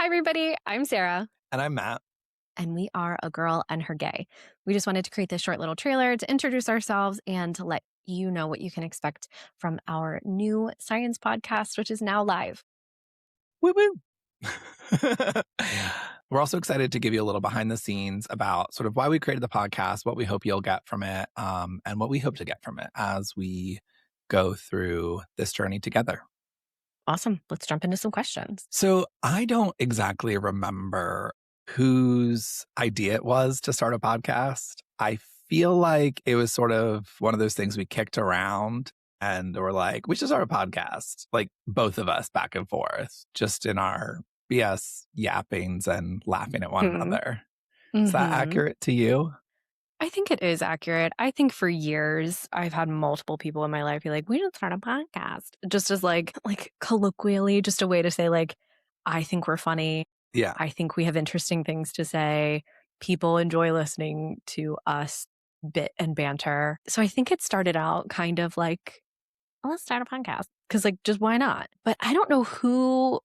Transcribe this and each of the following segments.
Hi, everybody. I'm Sarah, And I'm Matt. and we are a girl and her gay. We just wanted to create this short little trailer to introduce ourselves and to let you know what you can expect from our new science podcast, which is now live. Woo woo. We're also excited to give you a little behind the scenes about sort of why we created the podcast, what we hope you'll get from it, and what we hope to get from it as we go through this journey together. Awesome. Let's jump into some questions. So I don't exactly remember whose idea it was to start a podcast. I feel like it was sort of one of those things we kicked around and were like, we should start a podcast, like both of us back and forth, just in our BS yappings and laughing at one Hmm. another. Is that Hmm. accurate to you? I think it is accurate. I think for years I've had multiple people in my life be like, "We should start a podcast," just as like colloquially, just a way to say like, "I think we're funny. Yeah. I think we have interesting things to say. People enjoy listening to us bit and banter." So I think it started out kind of like, "Oh, let's start a podcast," because like, just why not? But I don't know who.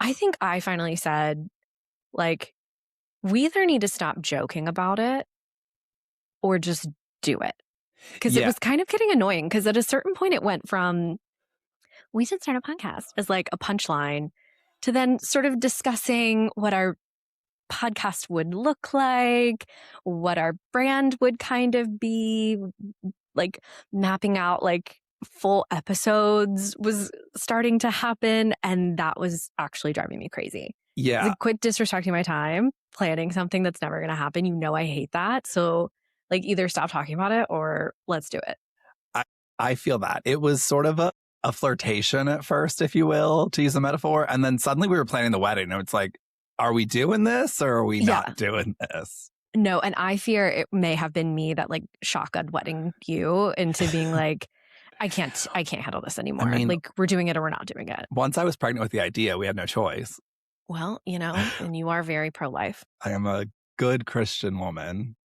I think I finally said like, we either need to stop joking about it or just do it. Because it Yeah. was kind of getting annoying because at a certain point it went from, "We should start a podcast," as like a punchline, to then sort of discussing what our podcast would look like, what our brand would kind of be, like mapping out like full episodes was starting to happen. And that was actually driving me crazy. Yeah. Like, quit disrespecting my time, planning something that's never going to happen. You know, I hate that. So, like, either stop talking about it or let's do it. I, I feel that. It was sort of a flirtation at first, if you will, to use a metaphor. And then suddenly we were planning the wedding. And it's like, are we doing this or are we Yeah. not doing this? No. And I fear it may have been me that like shotgun wedding you into being like, I can't handle this anymore. I mean, Like, we're doing it or we're not doing it. once I was pregnant with the idea, we had no choice. Well, you know, and you are very pro-life. I am a good Christian woman.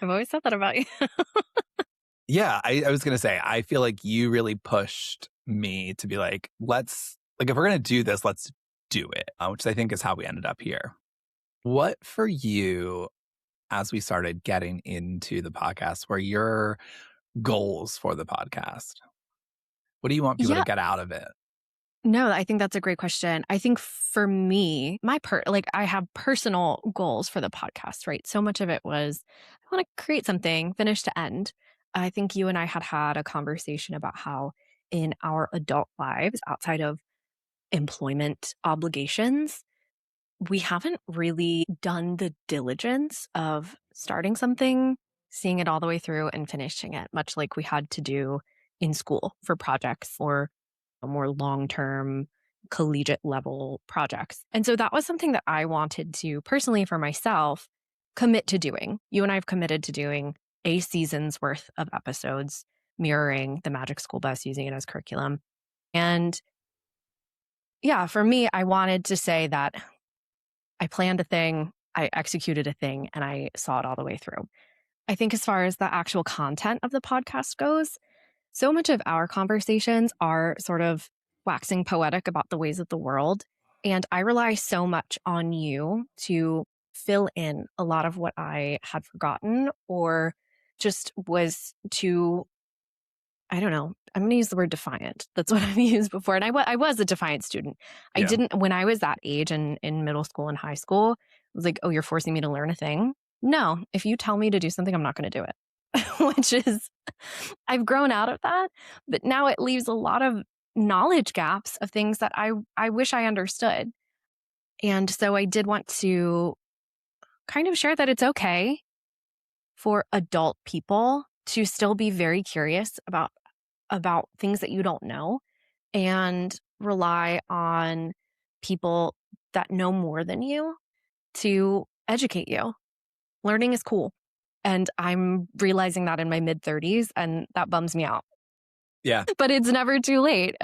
I've always said that about you. Yeah, I was going to say, I feel like you really pushed me to be like, if we're going to do this, let's do it, which I think is how we ended up here. What for you, as we started getting into the podcast, were your goals for the podcast? What do you want people to Yeah. get out of it? No, I think that's a great question. I think for me, I have personal goals for the podcast, right? So much of it was I want to create something finish to end. I think you and I had a conversation about how in our adult lives, outside of employment obligations, we haven't really done the diligence of starting something, seeing it all the way through and finishing it, much like we had to do in school for projects or more long-term collegiate level projects. And so that was something that I wanted to personally for myself commit to doing. You and I have committed to doing a season's worth of episodes mirroring the Magic School Bus, using it as curriculum. And yeah, for me, I wanted to say that I planned a thing, I executed a thing, and I saw it all the way through. I think as far as the actual content of the podcast goes, so much of our conversations are sort of waxing poetic about the ways of the world. And I rely so much on you to fill in a lot of what I had forgotten or just was too, I don't know. I'm going to use the word defiant. That's what I've used before. And I was a defiant student. I Yeah. didn't, when I was that age in middle school and high school, it was like, oh, you're forcing me to learn a thing. No, if you tell me to do something, I'm not going to do it, which is, I've grown out of that. But now it leaves a lot of knowledge gaps of things that I wish I understood. And so I did want to kind of share that it's okay for adult people to still be very curious about things that you don't know and rely on people that know more than you to educate you. Learning is cool. And I'm realizing that in my mid 30s, and that bums me out. Yeah. But it's never too late.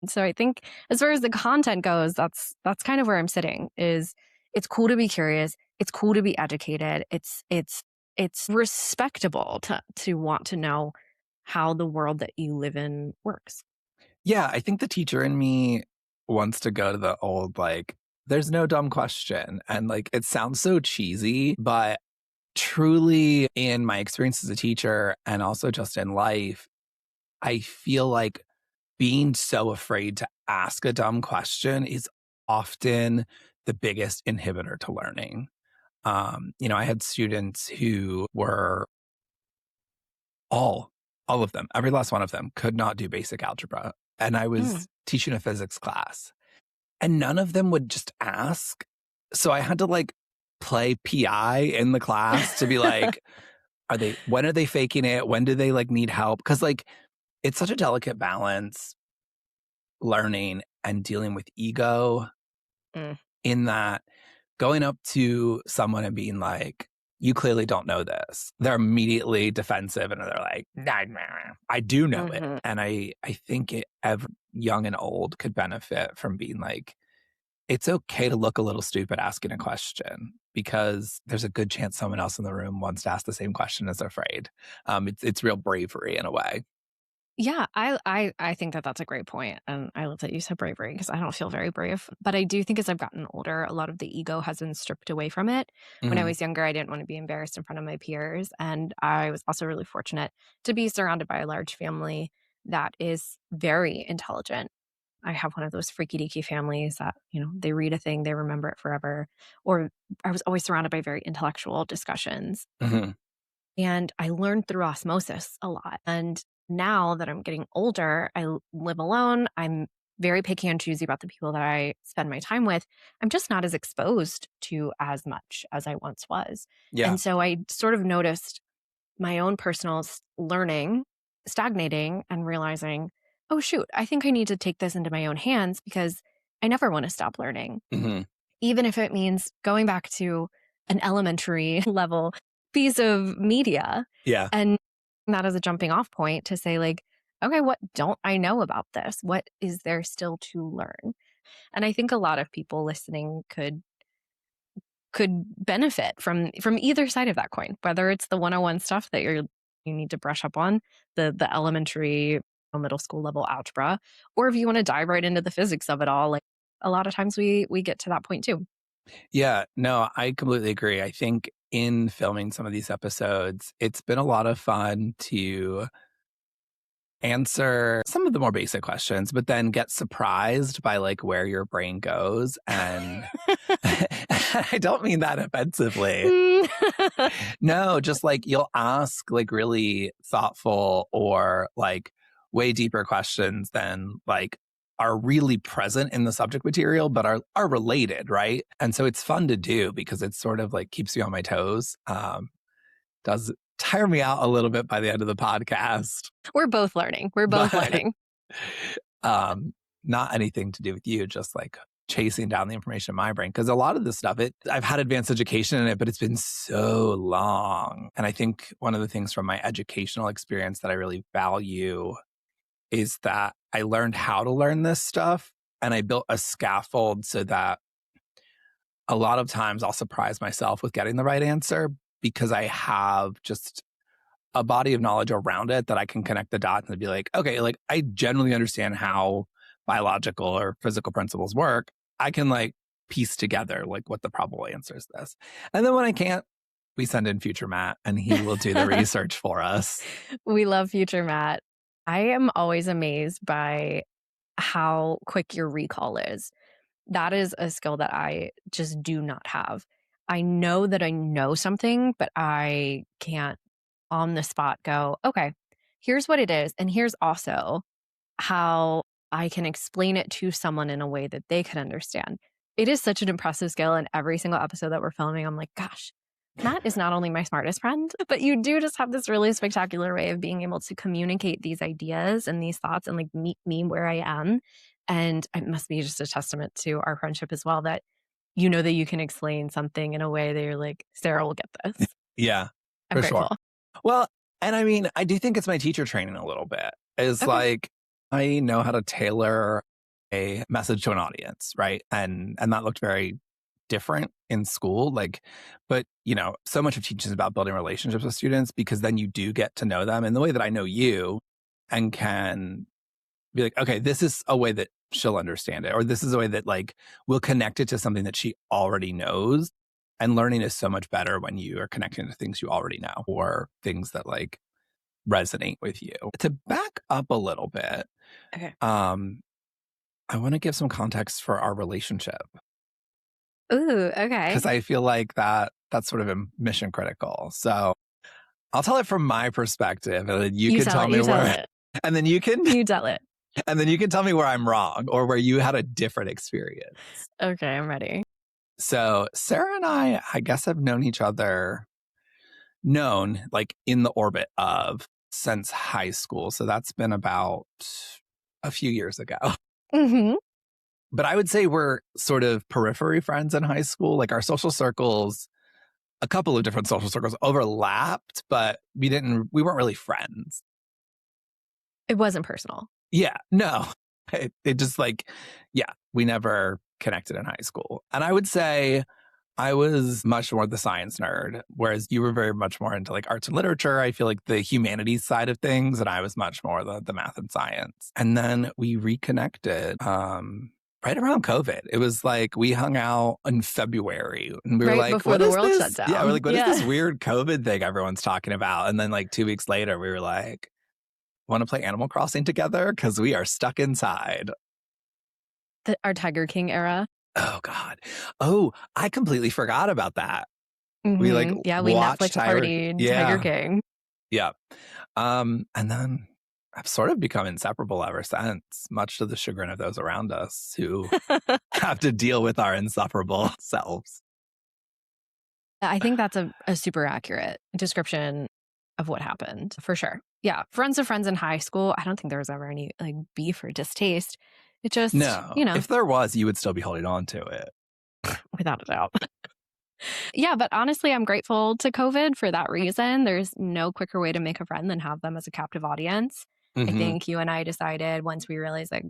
So I think as far as the content goes, that's kind of where I'm sitting. Is it's cool to be curious, it's cool to be educated. It's respectable to want to know how the world that you live in works. Yeah. I think the teacher in me wants to go to the old, like, there's no dumb question. And like, it sounds so cheesy, but truly in my experience as a teacher and also just in life, I feel like being so afraid to ask a dumb question is often the biggest inhibitor to learning. I had students who were all, all of them, every last one of them could not do basic algebra. And I Mm. was teaching a physics class and none of them would just ask. So I had to like play PI in the class to be like, when are they faking it? When do they like need help? Cause like it's such a delicate balance learning and dealing with ego Mm. in that going up to someone and being like, you clearly don't know this. They're immediately defensive and they're like, "Nah, nah, nah, I do know it." Mhm. And I think young and old could benefit from being like, it's okay to look a little stupid asking a question because there's a good chance someone else in the room wants to ask the same question as they're afraid. It's real bravery in a way. Yeah, I think that that's a great point, and I love that you said bravery because I don't feel very brave, but I do think as I've gotten older, a lot of the ego has been stripped away from it. When I Mhm, was younger, I didn't want to be embarrassed in front of my peers, and I was also really fortunate to be surrounded by a large family that is very intelligent. I have one of those freaky deaky families that, they read a thing, they remember it forever, or I was always surrounded by very intellectual discussions. mhm, And I learned through osmosis a lot. And now that I'm getting older, live alone. I'm very picky and choosy about the people that I spend my time with. I'm just not as exposed to as much as I once was. yeah, And so I sort of noticed my own personal learning stagnating and realizing, oh, shoot, I think I need to take this into my own hands because I never want to stop learning, mhm, even if it means going back to an elementary level piece of media yeah, and that as a jumping off point to say, like, okay, what don't I know about this? What is there still to learn? And I think a lot of people listening could benefit from either side of that coin, whether it's the 101 stuff that you need to brush up on, the elementary or middle school level algebra, or if you want to dive right into the physics of it all, like a lot of times we get to that point too. yeah. No, I completely agree. I think in filming some of these episodes, it's been a lot of fun to answer some of the more basic questions, but then get surprised by like where your brain goes. And I don't mean that offensively. Mm. No, just like you'll ask like really thoughtful or like way deeper questions than like are really present in the subject material, but are related, right? And so it's fun to do because it sort of like keeps me on my toes. Does tire me out a little bit by the end of the podcast, We're both learning. We're both but learning. um, not anything to do with you, just like chasing down the information in my brain. Cause a lot of this stuff, I've had advanced education in it, but it's been so long. And I think one of the things from my educational experience that I really value is that I learned how to learn this stuff and I built a scaffold so that a lot of times I'll surprise myself with getting the right answer because I have just a body of knowledge around it that I can connect the dots and be like, okay, like I generally understand how biological or physical principles work. I can like piece together like what the probable answer is this. And then when I can't, we send in future Matt and he will do the research for us. We love future Matt. I am always amazed by how quick your recall is. That is a skill that I just do not have. I know that I know something, but I can't on the spot go, okay, here's what it is. And here's also how I can explain it to someone in a way that they can understand. It is such an impressive skill. And every single episode that we're filming, I'm like, gosh, Matt is not only my smartest friend, but you do just have this really spectacular way of being able to communicate these ideas and these thoughts and like meet me where I am. And it must be just a testament to our friendship as well that you know that you can explain something in a way that you're like, Sarah will get this. Yeah, I'm for sure. grateful. Well, and I mean, I do think it's my teacher training a little bit. Is Okay. like I know how to tailor a message to an audience, right? And that looked very different in school. Like, but so much of teaching is about building relationships with students because then you do get to know them in the way that I know you and can be like, okay, this is a way that she'll understand it. Or this is a way that like we'll connect it to something that she already knows. And learning is so much better when you are connecting to things you already know or things that like resonate with you. To back up a little bit, Okay. I want to give some context for our relationship Ooh, okay. because I feel like that's sort of a mission critical. So I'll tell it from my perspective, and then you You can tell tell it. me You tell where, it. and then you can, You tell it. and then you can tell me where I'm wrong or where you had a different experience. Okay, I'm ready. So Sarah and I guess have known like in the orbit of since high school. So that's been about a few years ago. Hmm. But I would say we're sort of periphery friends in high school. Like our social circles, a couple of different social circles overlapped, but we weren't really friends. It wasn't personal. Yeah, no. It just like, yeah, we never connected in high school. And I would say I was much more the science nerd, whereas you were very much more into like arts and literature. I feel like the humanities side of things, and I was much more the math and science. And then we reconnected right around COVID. It was like we hung out in February and we were Right like, before what the is world shut this? Yeah, we're down. like, what is this weird COVID thing everyone's talking about? And then like 2 weeks later, we were like, want to play Animal Crossing together? Because we are stuck inside. Our Tiger King era. Oh, God. Oh, I completely forgot about that. We like Yeah, we watched Netflix Tiger. partied Tiger Yeah. King. Yeah. And then I've sort of become inseparable ever since, much to the chagrin of those around us who have to deal with our insufferable selves. I think that's a super accurate description of what happened, for sure. Yeah, friends of friends in high school. I don't think there was ever any like beef or distaste. It just, No, if there was, you would still be holding on to it. without a doubt. Yeah, but honestly, I'm grateful to COVID for that reason. There's no quicker way to make a friend than have them as a captive audience. I Hmm. think you and I decided once we realized like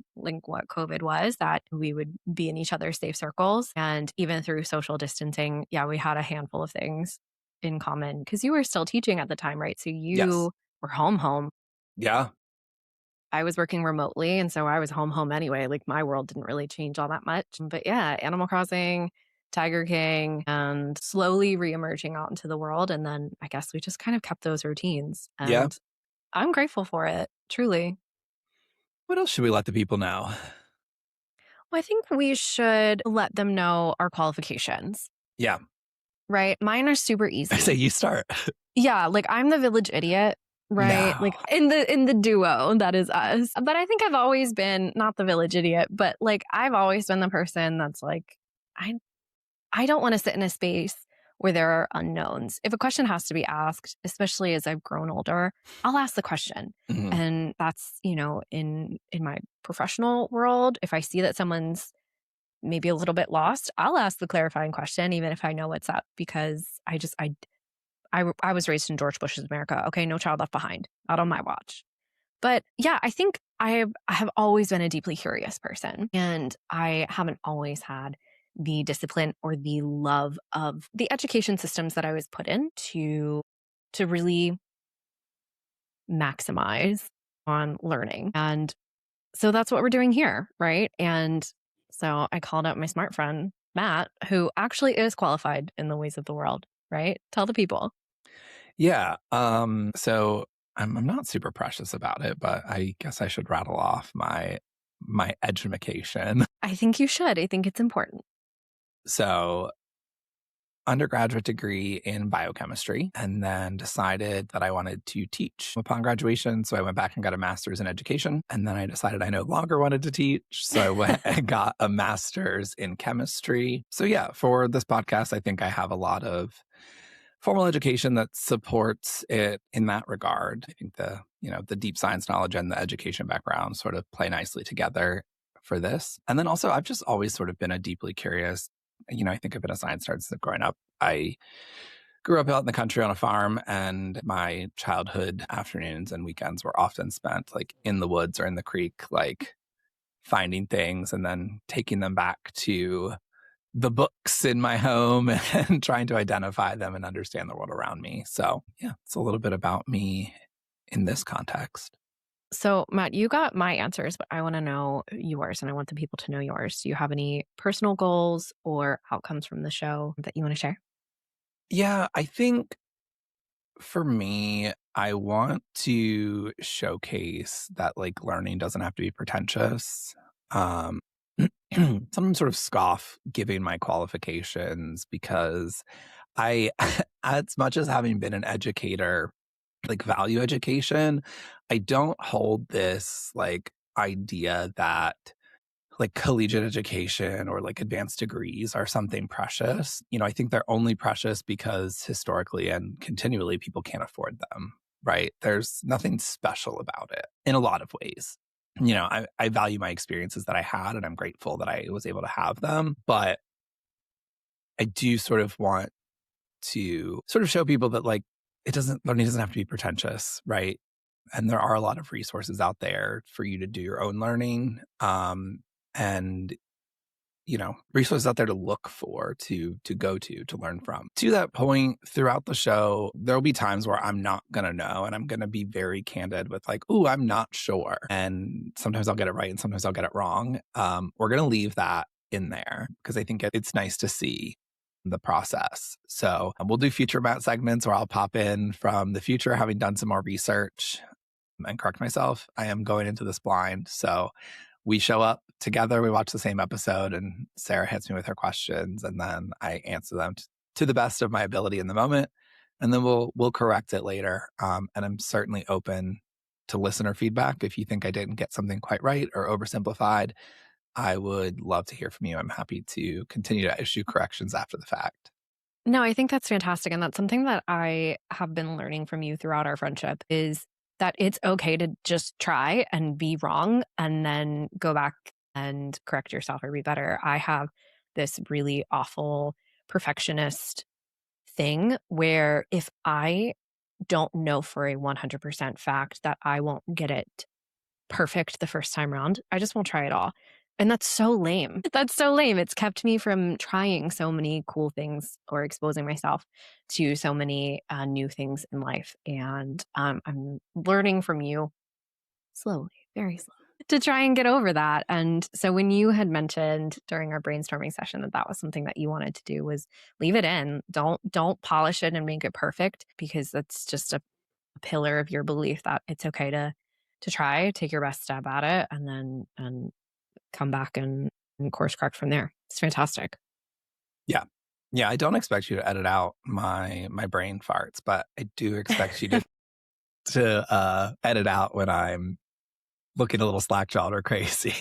what COVID was that we would be in each other's safe circles. And even through social distancing, yeah, we had a handful of things in common because you were still teaching at the time, right? So Yes. you were home. Yeah. I was working remotely. And so I was home anyway. Like my world didn't really change all that much. But yeah, Animal Crossing, Tiger King, and slowly reemerging out into the world. And then I guess we just kind of kept those routines. Yeah. And I'm grateful for it, truly. What else should we let the people know? Well, I think we should let them know our qualifications, Yeah. right? Mine are super I say easy. you start. Yeah, like I'm the village idiot, right? No. Like in the duo that is us. But I think I've always been not the village idiot, but like I've always been the person that's like I I don't want to sit in a space where there are unknowns. If a question has to be asked, especially as I've grown older, I'll ask the question. Hmm. And that's, in my professional world, if I see that someone's maybe a little bit lost, I'll ask the clarifying question, even if I know what's up, because I was raised in George Bush's America. Okay, no child left behind, not on my watch. But yeah, I think I have always been a deeply curious person, and I haven't always had the discipline or the love of the education systems that I was put in to really maximize on learning. And so that's what we're doing here, right? And so I called up my smart friend, Matt, who actually is qualified in the ways of the world, right? Tell the people. Yeah. So I'm not super precious about it, but I guess I should rattle off my education. I think you should. I think it's important. So undergraduate degree in biochemistry, and then decided that I wanted to teach upon graduation. So I went back and got a master's in education. And then I decided I no longer wanted to teach. So I went and got a master's in chemistry. So yeah, for this podcast, I think I have a lot of formal education that supports it in that regard. I think the deep science knowledge and the education background sort of play nicely together for this. And then also I've just always sort of been a deeply curious, I think I've been a science nerd since growing up. I grew up out in the country on a farm, and my childhood afternoons and weekends were often spent like in the woods or in the creek, like finding things and then taking them back to the books in my home and trying to identify them and understand the world around me. So, yeah, it's a little bit about me in this context. So, Matt, you got my answers, but I want to know yours and I want the people to know yours. Do you have any personal goals or outcomes from the show that you want to share? Yeah, I think for me, I want to showcase that like learning doesn't have to be pretentious. Um, some sort of scoff giving my qualifications because I, as much as having been an educator, like value education, I don't hold this like idea that like collegiate education or like advanced degrees are something precious. I think they're only precious because historically and continually people can't afford them, right? There's nothing special about it in a lot of ways. I value my experiences that I had and I'm grateful that I was able to have them. But I do sort of want to sort of show people that like learning doesn't have to be pretentious, right? And there are a lot of resources out there for you to do your own learning. And resources out there to look for, to go to learn from. To that point, throughout the show, there'll be times where I'm not gonna know, and I'm gonna be very candid with like, "Ooh, I'm not sure." And sometimes I'll get it right, and sometimes I'll get it wrong. We're gonna leave that in there because I think it's nice to see the process. So we'll do future Matt segments where I'll pop in from the future, having done some more research and correct myself. I am going into this blind, so we show up together, we watch the same episode, and Sarah hits me with her questions, and then I answer them to the best of my ability in the moment, and then we'll correct it later. And I'm certainly open to listener feedback. If you think I didn't get something quite right or oversimplified, I would love to hear from you. I'm happy to continue to issue corrections after the fact. No, I think that's fantastic. And that's something that I have been learning from you throughout our friendship is that it's okay to just try and be wrong and then go back and correct yourself or be better. I have this really awful perfectionist thing where if I don't know for a 100% fact that I won't get it perfect the first time around, I just won't try at all. And that's so lame. That's so lame. It's kept me from trying so many cool things or exposing myself to so many new things in life. And I'm learning from you slowly, very slowly, to try and get over that. And so when you had mentioned during our brainstorming session that that was something that you wanted to do was leave it in. Don't polish it and make it perfect because that's just a pillar of your belief that it's okay to try, take your best stab at it, and then and come back and course correct from there. It's fantastic. Yeah. Yeah, I don't expect you to edit out my brain farts, but I do expect you to edit out when I'm looking a little slack-jawed or crazy.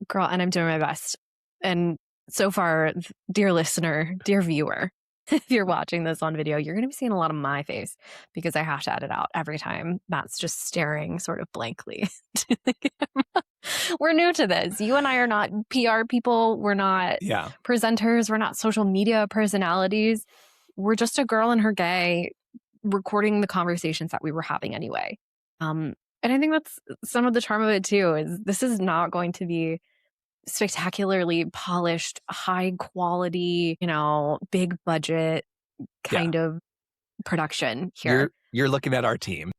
Girl, and I'm doing my best. And so far, dear listener, dear viewer, if you're watching this on video, you're going to be seeing a lot of my face because I have to edit out every time Matt's just staring sort of blankly to the camera. We're new to this. You and I are not PR people. We're not Yeah. presenters. We're not social media personalities. We're just a girl and her gay recording the conversations that we were having anyway. And I think that's some of the charm of it too, is this is not going to be spectacularly polished, high quality, big budget Yeah. kind of production here. You're looking at our team.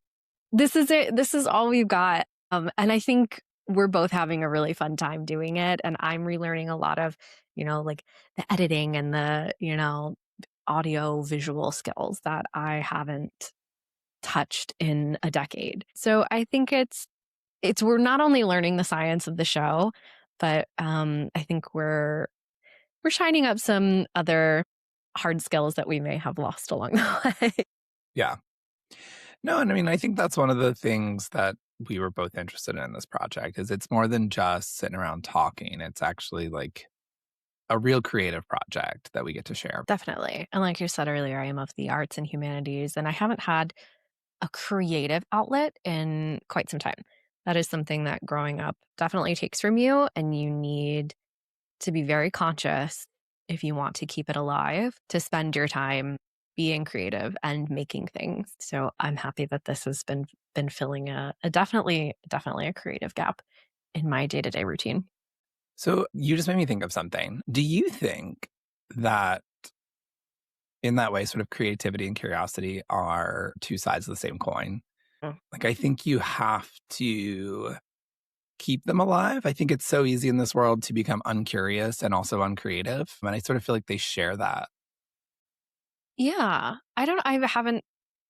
This is it. This is all we've got. And I think we're both having a really fun time doing it. And I'm relearning a lot of, like the editing and the, audio visual skills that I haven't touched in a decade. So I think we're not only learning the science of the show, but I think we're shining up some other hard skills that we may have lost along the way. Yeah. No, and I mean, I think that's one of the things that we were both interested in this project is it's more than just sitting around talking. It's actually like a real creative project that we get to share. Definitely. And like you said earlier, I am of the arts and humanities, and I haven't had a creative outlet in quite some time. That is something that growing up definitely takes from you, and you need to be very conscious if you want to keep it alive, to spend your time being creative and making things. So I'm happy that this has been filling a definitely a creative gap in my day-to-day routine. So you just made me think of something. Do you think that in that way, sort of creativity and curiosity are two sides of the same coin? Mm. Like, I think you have to keep them alive. I think it's so easy in this world to become uncurious and also uncreative. And I sort of feel like they share that. Yeah. I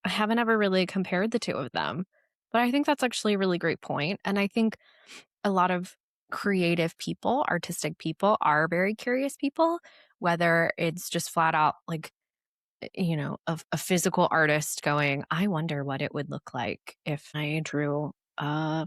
haven't ever really compared the two of them, but I think that's actually a really great point. And I think a lot of creative people, artistic people are very curious people, whether it's just flat out like, a physical artist going, I wonder what it would look like if I drew a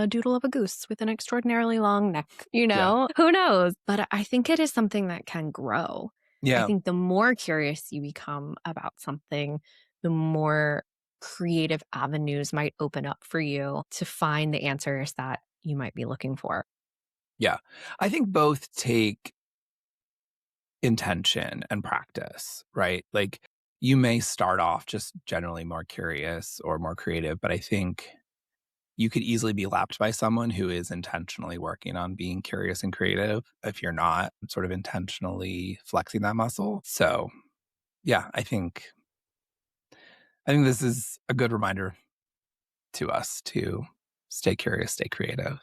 doodle of a goose with an extraordinarily long neck, Yeah. who knows? But I think it is something that can grow. I Yeah. think the more curious you become about something, the more creative avenues might open up for you to find the answers that you might be looking for. Yeah. I think both take intention and practice, right? Like you may start off just generally more curious or more creative, but I think you could easily be lapped by someone who is intentionally working on being curious and creative if you're not sort of intentionally flexing that muscle. So, yeah, I think this is a good reminder to us to stay curious, stay creative.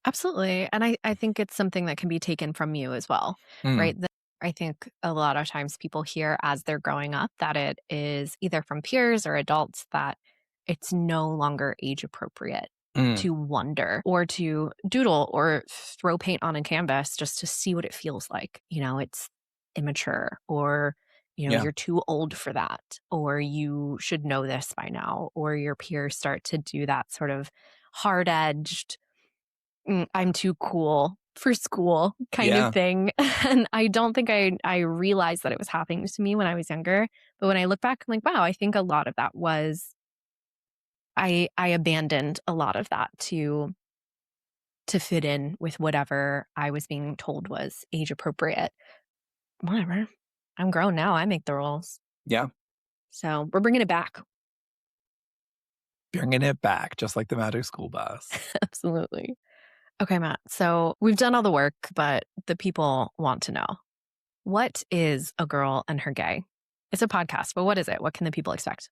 Absolutely. And I think it's something that can be taken from you as well, Mm, right? I think a lot of times people hear as they're growing up that it is either from peers or adults that it's no longer age appropriate mm, to wonder or to doodle or throw paint on a canvas just to see what it feels like. It's immature or, yeah, you're too old for that, or you should know this by now, or your peers start to do that sort of hard edged I'm too cool for school kind of yeah, thing. And I don't think I realized that it was happening to me when I was younger. But when I look back, I'm like, wow, I think a lot of that was I abandoned a lot of that to fit in with whatever I was being told was age appropriate. Whatever. I'm grown now. I make the rules. yeah. So we're bringing it back. Bringing it back, just like the Magic School Bus. Absolutely. Okay, Matt. So we've done all the work, but the people want to know. What is A Girl and Her Gay? It's a podcast, but what is it? What can the people expect?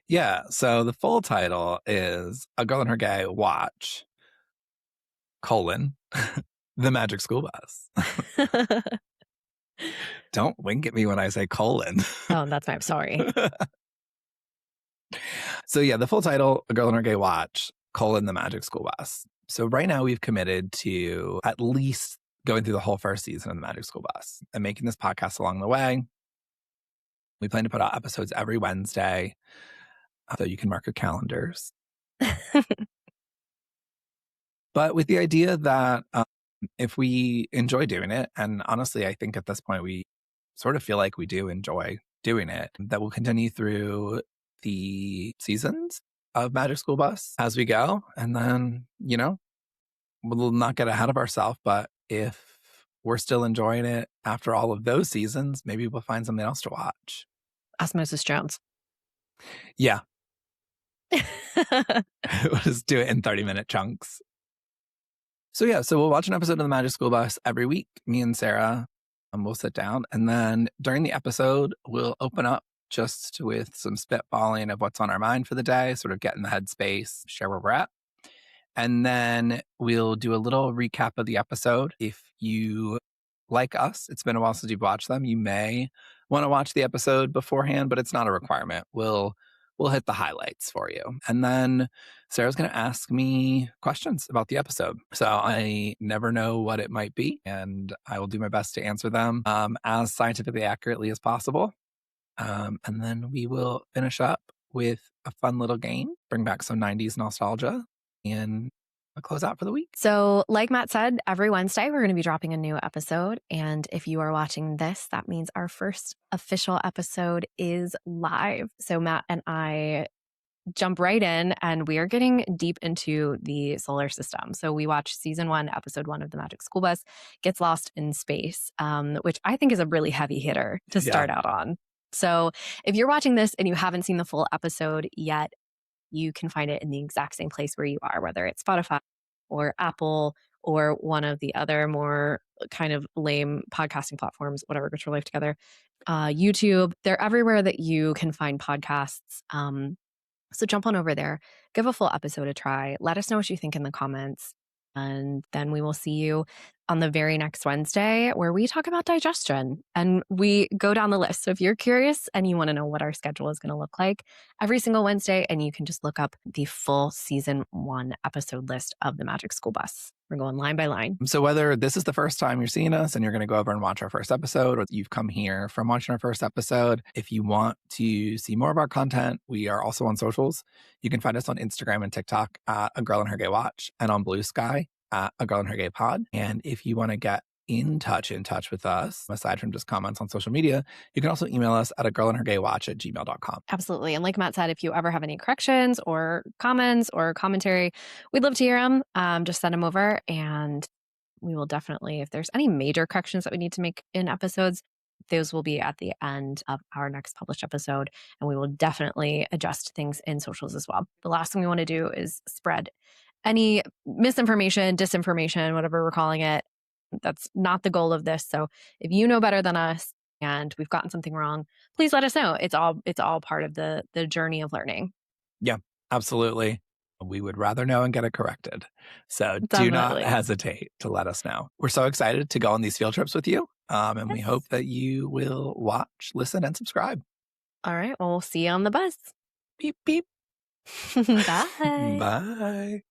Yeah. So the full title is A Girl and Her Gay Watch, colon, the Magic School Bus. Don't wink at me when I say colon. Oh, that's my sorry. So yeah, the full title, A Girl and Her Gay Watch, colon, the Magic School Bus. So right now we've committed to at least going through the whole first season of the Magic School Bus and making this podcast along the way. We plan to put out episodes every Wednesday, so you can mark your calendars. But with the idea that if we enjoy doing it, and honestly, I think at this point we sort of feel like we do enjoy doing it, that we'll continue through the seasons of Magic School Bus as we go. And then, we'll not get ahead of ourselves. But if we're still enjoying it after all of those seasons, maybe we'll find something else to watch. Osmosis Jones. Yeah, we'll just do it in 30-minute chunks. So yeah, so we'll watch an episode of the Magic School Bus every week. Me and Sarah, we'll sit down, and then during the episode, we'll open up just with some spitballing of what's on our mind for the day, sort of get in the headspace, share where we're at, and then we'll do a little recap of the episode. If you like us, it's been a while since you've watched them. You may want to watch the episode beforehand, but it's not a requirement. We'll hit the highlights for you. And then Sarah's going to ask me questions about the episode. So I never know what it might be, and I will do my best to answer them as scientifically accurately as possible. And then we will finish up with a fun little game, bring back some 90s nostalgia, and a close out for the week. So, like Matt said, every Wednesday we're going to be dropping a new episode. And if you are watching this, that means our first official episode is live. So, Matt and I jump right in and we are getting deep into the solar system. So we watch season 1, episode 1 of the Magic School Bus, Gets Lost in Space, which I think is a really heavy hitter to Yeah. start out on. So if you're watching this and you haven't seen the full episode yet, you can find it in the exact same place where you are, whether it's Spotify or Apple or one of the other more kind of lame podcasting platforms, whatever gets your life together. YouTube, they're everywhere that you can find podcasts. So jump on over there, give a full episode a try. Let us know what you think in the comments. And then we will see you on the very next Wednesday where we talk about digestion and we go down the list. So if you're curious and you want to know what our schedule is going to look like every single Wednesday, and you can just look up the full season 1 episode list of the Magic School Bus. We're going line by line. So whether this is the first time you're seeing us and you're going to go over and watch our first episode, or you've come here from watching our first episode, if you want to see more of our content, we are also on socials. You can find us on Instagram and TikTok at A Girl and Her Gay Watch, and on Blue Sky at A Girl and Her Gay Pod. And if you want to get in touch with us, aside from just comments on social media, you can also email us at agirlandhergaywatch@gmail.com. Absolutely. And like Matt said, if you ever have any corrections or comments or commentary, we'd love to hear them. Just send them over, and we will definitely, if there's any major corrections that we need to make in episodes, those will be at the end of our next published episode. And we will definitely adjust things in socials as well. The last thing we want to do is spread any misinformation, disinformation, whatever we're calling it. That's not the goal of this. So if you know better than us and we've gotten something wrong, please let us know. It's all part of the journey of learning. Yeah, absolutely. We would rather know and get it corrected. So do not Definitely. hesitate to let us know. We're so excited to go on these field trips with you. And we hope that you will watch, listen, and subscribe. All right. Well, we'll see you on the bus. Beep, beep. Bye. Bye.